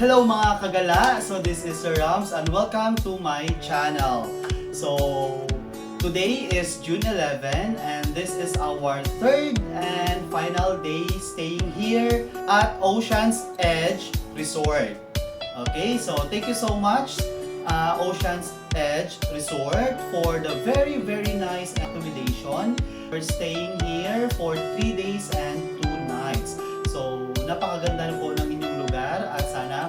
Hello mga kagala! So this is Sir Rams and welcome to my channel. So today is June 11 and this is our third and final day staying here at Ocean's Edge Resort. Okay, so thank you so much Ocean's Edge Resort for the very nice accommodation. We're staying here for 3 days and 2 nights. So napakaganda na po ng inyong lugar at sana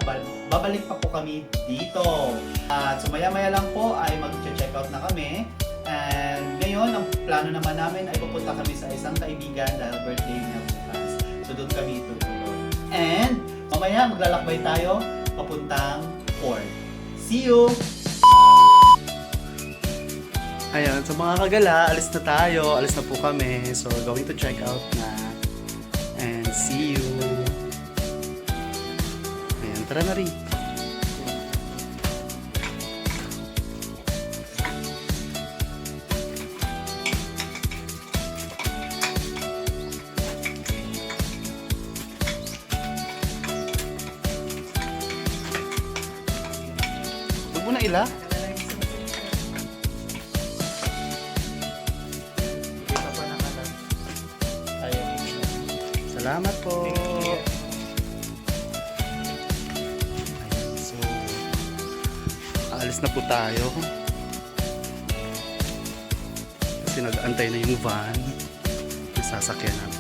babalik pa po kami dito. At so maya lang po ay mag-check out na kami. And ngayon, ang plano naman namin ay pupunta kami sa isang kaibigan dahil birthday niya bukas. So doon kami tutuloy. And mamaya maglalakbay tayo papuntang port. See you! Ayan, so mga kagala, alis na tayo. Alis na po kami. So going to check out na. And see you! Ayan, tara na rin. Huwag mo na ila. Salamat po. Ayan, so aalis na po tayo. Kasi nag-antay na yung van. Yung sasakyan namin.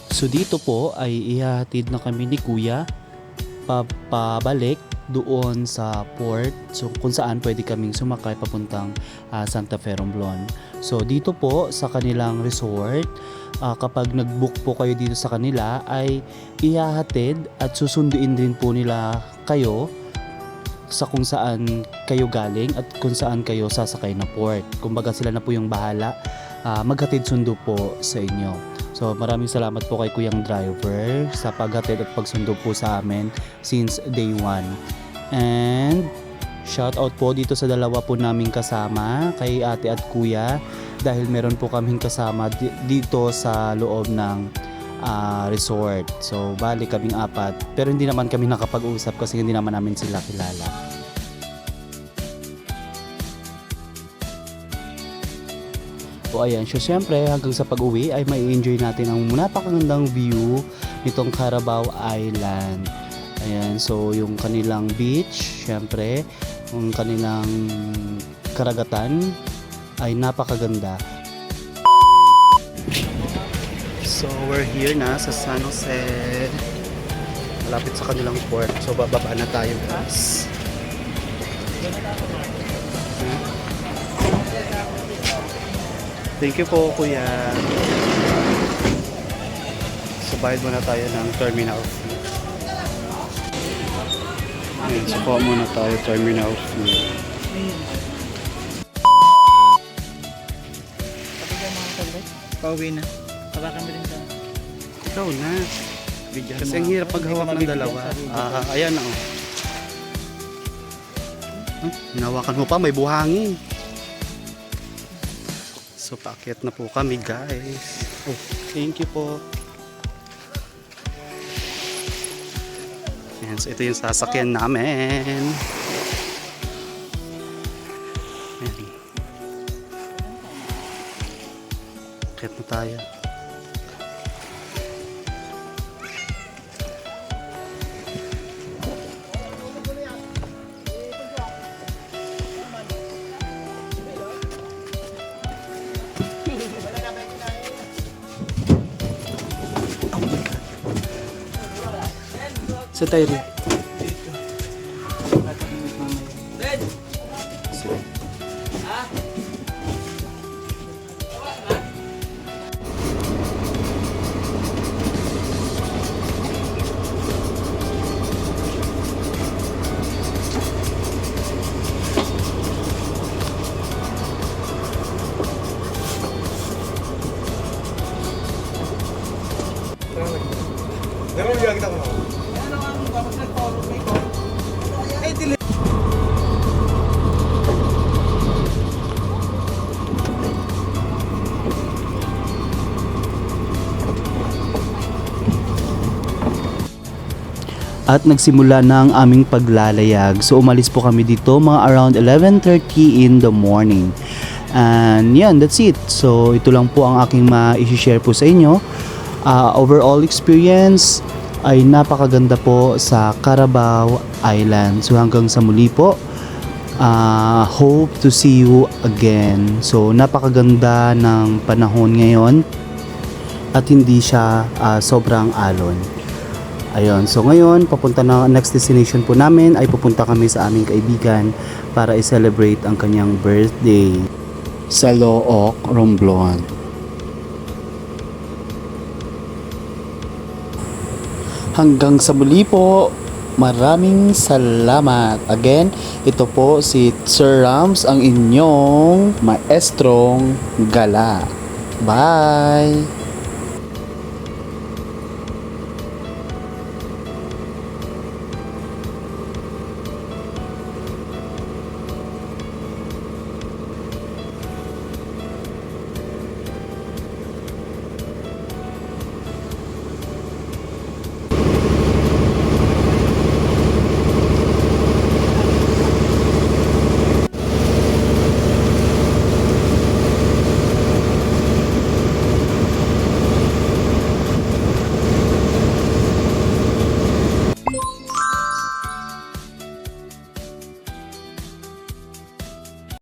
So dito po ay ihahatid na kami ni Kuya pabalik doon sa port, so kung saan pwede kaming sumakay papuntang Santa Fe Romblon. So dito po sa kanilang resort, kapag nag-book po kayo dito sa kanila ay ihahatid at susunduin din po nila kayo sa kung saan kayo galing at kung saan kayo sasakay na port. Kumbaga sila na po yung bahala maghatid sundo po sa inyo. So maraming salamat po kay Kuyang Driver sa paghatid at pagsundo po sa amin since day 1. And shout out po dito sa dalawa po naming kasama, kay ate at kuya, dahil meron po kaming kasama dito sa loob ng resort. So bali kaming 4, pero hindi naman kami nakapag-usap kasi hindi naman namin sila kilala. So ayan, so syempre hanggang sa pag-uwi ay mai-enjoy natin ang napakagandang view nitong Carabao Island. Ayan, so yung kanilang beach, syempre, yung kanilang karagatan ay napakaganda. So we're here na sa San Jose. Malapit sa kanilang port. So bababa na tayo, guys. Thank you po, Kuya. So bayad muna tayo ng terminal fee. Ayan, so kuha muna tayo terminal fee. Pauwi na. Hawakan mo rin ka. Ikaw na. Kasi ang hirap paghawak ng dalawa. Ayan na, oh. Hinawakan mo pa, may buhangin. So paakyat na po kami, guys. Oh, thank you po. Ayan, so ito yung sasakyan namin. Ayan. Paakyat na tayo. Sa tayo rin. 내가 이야기다 그러고. at nagsimula na ang aming paglalayag. So umalis po kami dito mga around 11:30 in the morning. And yan, that's it. So ito lang po ang aking ma-share po sa inyo. Overall experience ay napakaganda po sa Carabao Island. So hanggang sa muli po. Hope to see you again. So napakaganda ng panahon ngayon at hindi siya sobrang alon. Ayun, so ngayon papunta na, next destination po namin ay pupunta kami sa aming kaibigan para i-celebrate ang kanyang birthday sa Looc, Romblon. Hanggang sa muli po. Maraming salamat. Again, ito po si Sir Rams, ang inyong maestrong gala. Bye!